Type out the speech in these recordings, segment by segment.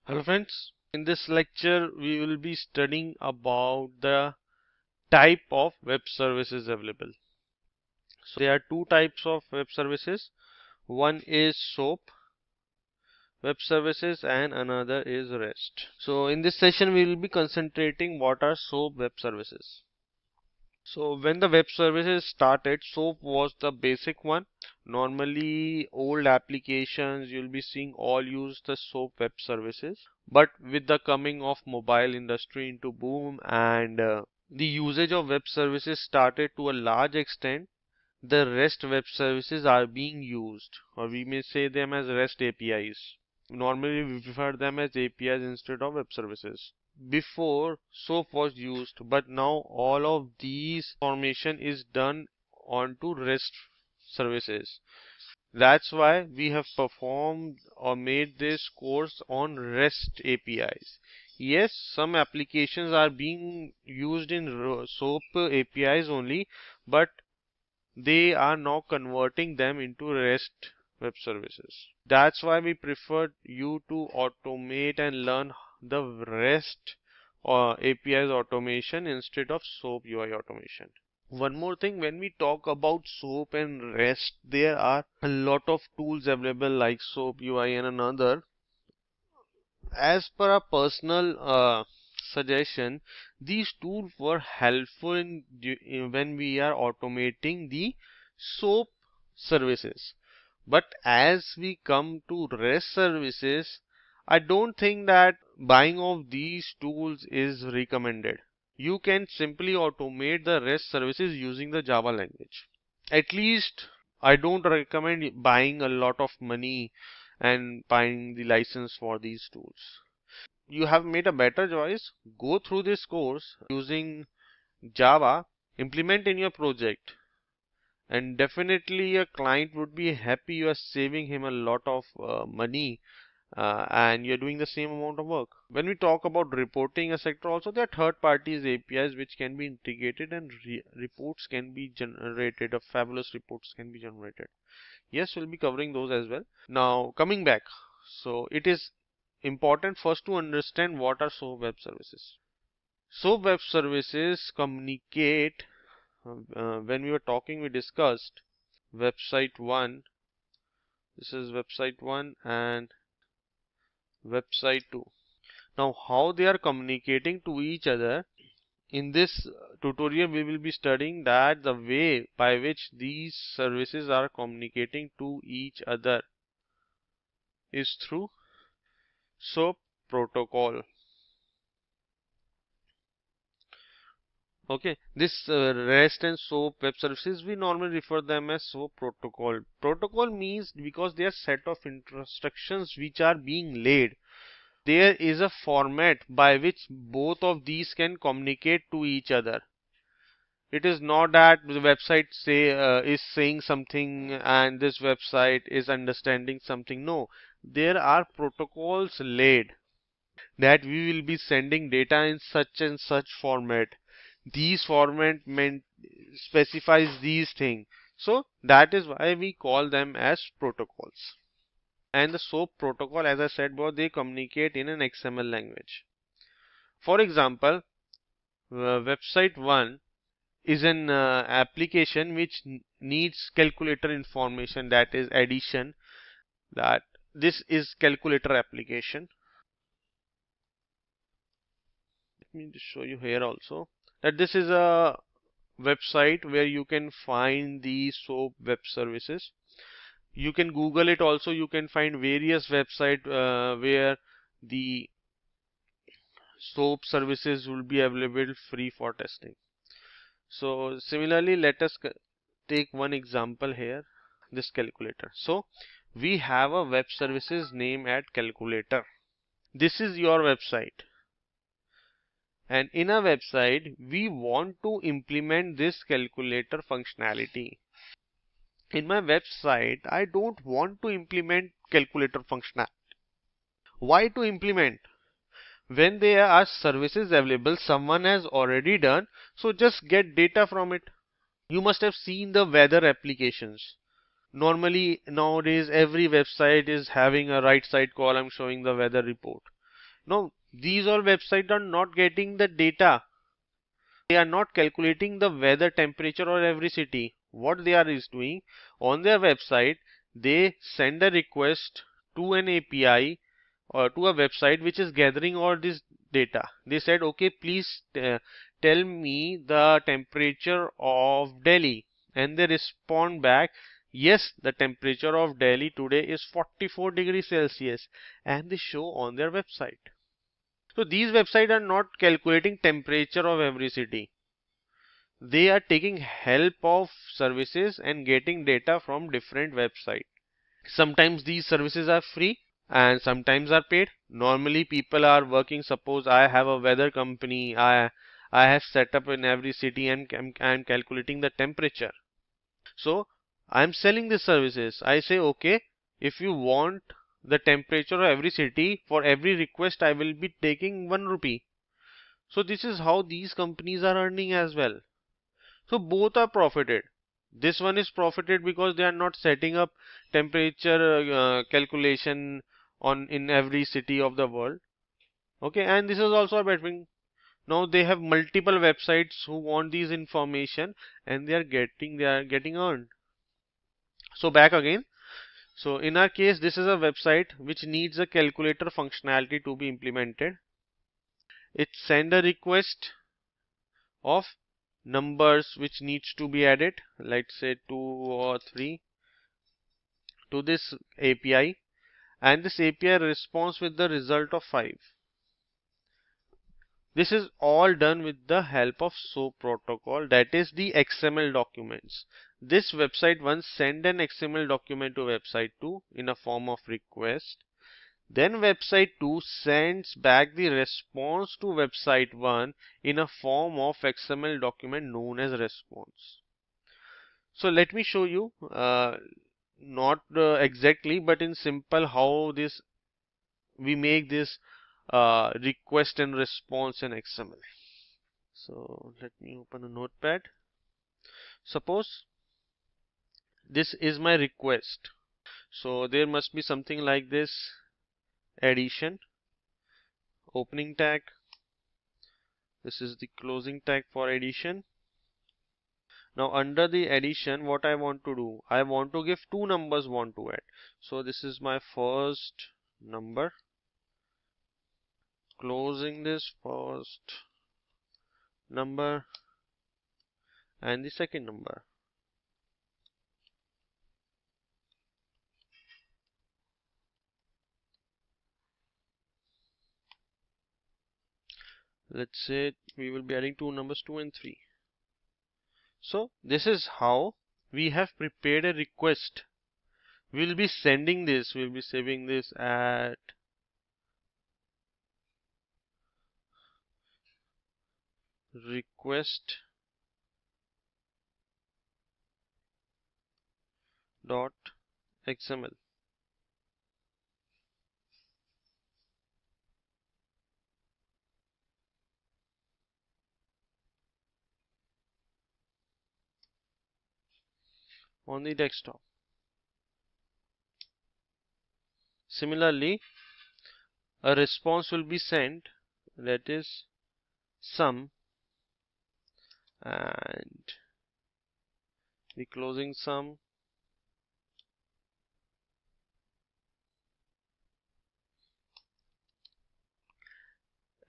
Hello friends, in this lecture we will be studying about the type of web services available. So there are two types of web services. One is SOAP web services and another is REST. So in this session we will be concentrating what are SOAP web services. So when the web services started, SOAP was the basic one. Normally old applications you'll be seeing all use the SOAP web services. But with the coming of mobile industry into boom and the usage of web services started to a large extent, the REST web services are being used, or we may say them as REST APIs. Normally we refer them as APIs instead of web services. Before SOAP was used, but now all of these formation is done onto REST services. That's why we have performed or made this course on REST APIs. Yes, some applications are being used in SOAP APIs only, but they are now converting them into REST web services. That's why we prefer you to automate and learn the REST or APIs automation instead of SOAP UI automation. One more thing, when we talk about SOAP and REST, there are a lot of tools available like SOAP UI and another. As per our personal suggestion, these tools were helpful when we are automating the SOAP services. But as we come to REST services, I don't think that buying of these tools is recommended. You can simply automate the REST services using the Java language. At least I don't recommend buying a lot of money and buying the license for these tools. You have made a better choice. Go through this course using Java, implement in your project, and definitely a client would be happy. You are saving him a lot of money and you're doing the same amount of work. When we talk about reporting a sector also, there are third parties APIs which can be integrated and reports can be generated, or fabulous reports can be generated. Yes, we'll be covering those as well. Now coming back, so it is important first to understand what are SOAP web services. SOAP web services communicate, when we were talking we discussed website 1, this is website 1 and website 2. Now how they are communicating to each other, in this tutorial we will be studying that the way by which these services are communicating to each other is through SOAP protocol. Okay, this REST and SOAP web services, we normally refer them as SOAP protocol. Protocol means because they are set of instructions which are being laid. There is a format by which both of these can communicate to each other. It is not that the website is saying something and this website is understanding something. No, there are protocols laid that we will be sending data in such and such format. These format meant specifies these things. So that is why we call them as protocols. And the SOAP protocol, as I said, they communicate in an XML language. For example, website 1 is an application which needs calculator information, that is addition, that this is calculator application. Let me just show you here also that this is a website where you can find the SOAP web services. You can Google it also, you can find various websites where the SOAP services will be available free for testing. So similarly, let us take one example here, this calculator. So we have a web services name at calculator. This is your website, and in a website we want to implement this calculator functionality. In my website I don't want to implement calculator functionality. Why to implement? When there are services available, someone has already done, so just get data from it. You must have seen the weather applications. Normally nowadays every website is having a right side column showing the weather report. Now these all websites are not getting the data. They are not calculating the weather temperature of every city. What they are is doing on their website, they send a request to an API or to a website which is gathering all this data. They said, okay, please tell me the temperature of Delhi, and they respond back, yes, the temperature of Delhi today is 44 degrees Celsius, and they show on their website. So these websites are not calculating temperature of every city. They are taking help of services and getting data from different websites. Sometimes these services are free and sometimes are paid. Normally people are working, suppose I have a weather company, I have set up in every city and I'm calculating the temperature. So I'm selling these services. I say, okay, if you want the temperature of every city, for every request I will be taking 1 rupee. So this is how these companies are earning as well. So both are profited. This one is profited because they are not setting up temperature calculation on in every city of the world. Okay, and this is also a betting. Now they have multiple websites who want these information, and they are getting earned. So back again. So in our case, this is a website which needs a calculator functionality to be implemented. It send a request of numbers which needs to be added, let's say 2 or 3, to this API, and this API responds with the result of 5. This is all done with the help of SOAP protocol, that is the XML documents. This website once send an XML document to website 2 in a form of request. Then website 2 sends back the response to website 1 in a form of XML document known as response. So let me show you, not exactly, but in simple, how this we make this request and response in XML. So let me open a notepad. Suppose this is my request. So there must be something like this: addition, opening tag. This is the closing tag for addition. Now under the addition, what I want to do, I want to give two numbers want to add. So this is my first number, closing this first number, and the second number. Let's say we will be adding two numbers, 2 and 3. So this is how we have prepared a request. We'll be sending this, we'll be saving this at request dot xml. On the desktop. Similarly, a response will be sent, that is sum, and the closing sum,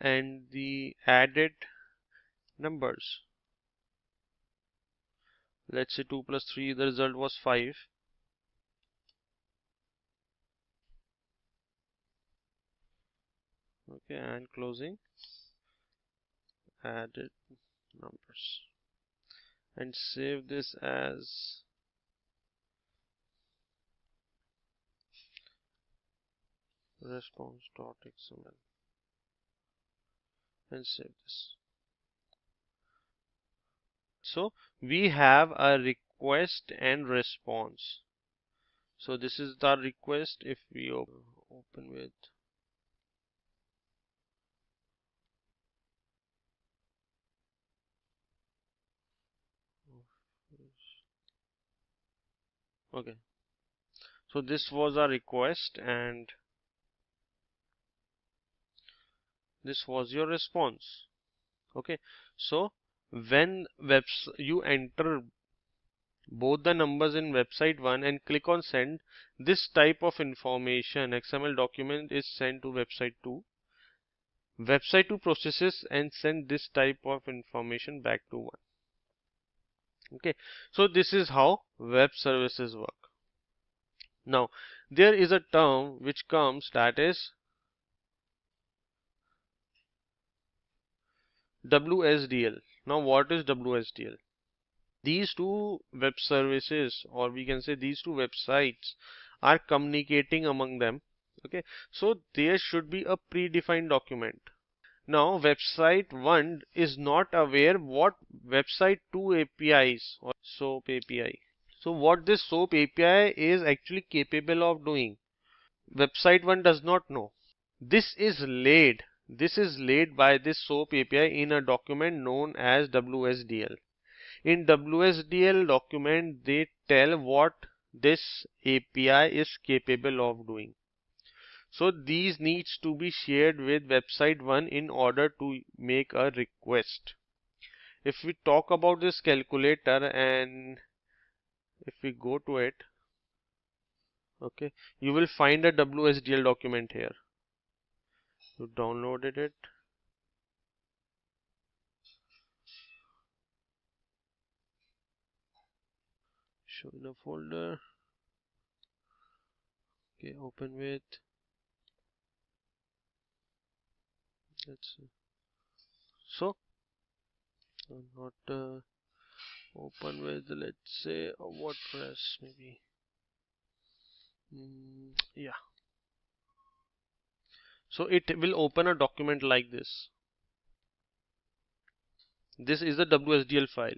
and the added numbers. Let's say 2 plus 3, the result was 5. Okay, and closing added numbers, and save this as response.xml and save this. So we have a request and response. So this is the request. If we open with okay, so this was our request, and This was your response. Okay, so when you enter both the numbers in website 1 and click on send, this type of information XML document is sent to website 2. Website 2 processes and send this type of information back to 1. Okay, so this is how web services work. Now there is a term which comes, that is WSDL. Now what is WSDL? These two web services, or we can say these two websites, are communicating among them. Okay, so there should be a predefined document. Now website 1 is not aware what website 2 APIs or SOAP API. So what this SOAP API is actually capable of doing, website 1 does not know. This is laid by this SOAP API in a document known as WSDL. In WSDL document, they tell what this API is capable of doing. So these needs to be shared with website 1 in order to make a request. If we talk about this calculator and if we go to it, okay, you will find a WSDL document here. You downloaded it. Show in a folder. Okay, open with. Let's see. So not open with, let's say, a WordPress maybe. Yeah. So it will open a document like this. This is a WSDL file.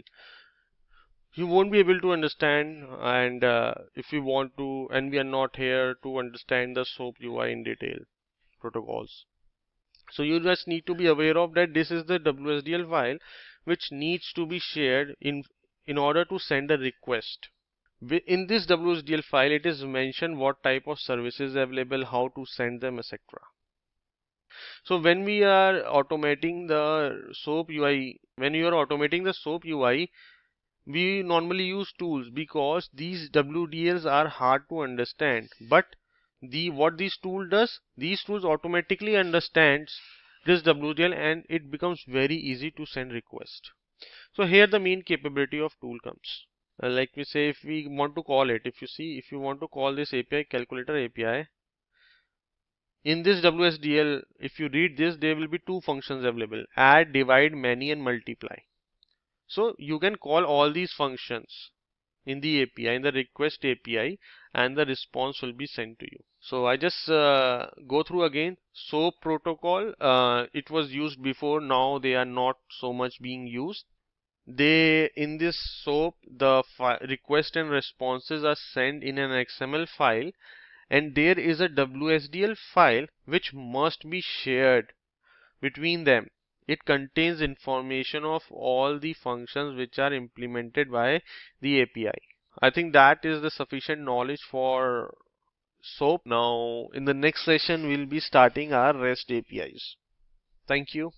You won't be able to understand, and if you want to, and we are not here to understand the SOAP UI in detail protocols. So you just need to be aware of that this is the WSDL file which needs to be shared in order to send a request. In this WSDL file, it is mentioned what type of services available, how to send them, etc. So when we are automating the SOAP UI, we normally use tools because these WDLs are hard to understand. But what this tool does, these tools automatically understands this WDL and it becomes very easy to send request. So here the main capability of tool comes. Like we say, if we want to call it, if you want to call this API calculator API, in this WSDL, if you read this, there will be two functions available: add, divide, many, and multiply. So you can call all these functions in the API, in the request API, and the response will be sent to you. So I just go through again. SOAP protocol, it was used before, now they are not so much being used. In this SOAP, the request and responses are sent in an XML file, and there is a WSDL file which must be shared between them. It contains information of all the functions which are implemented by the API. I think that is the sufficient knowledge for SOAP. Now in the next session we'll be starting our REST APIs. Thank you.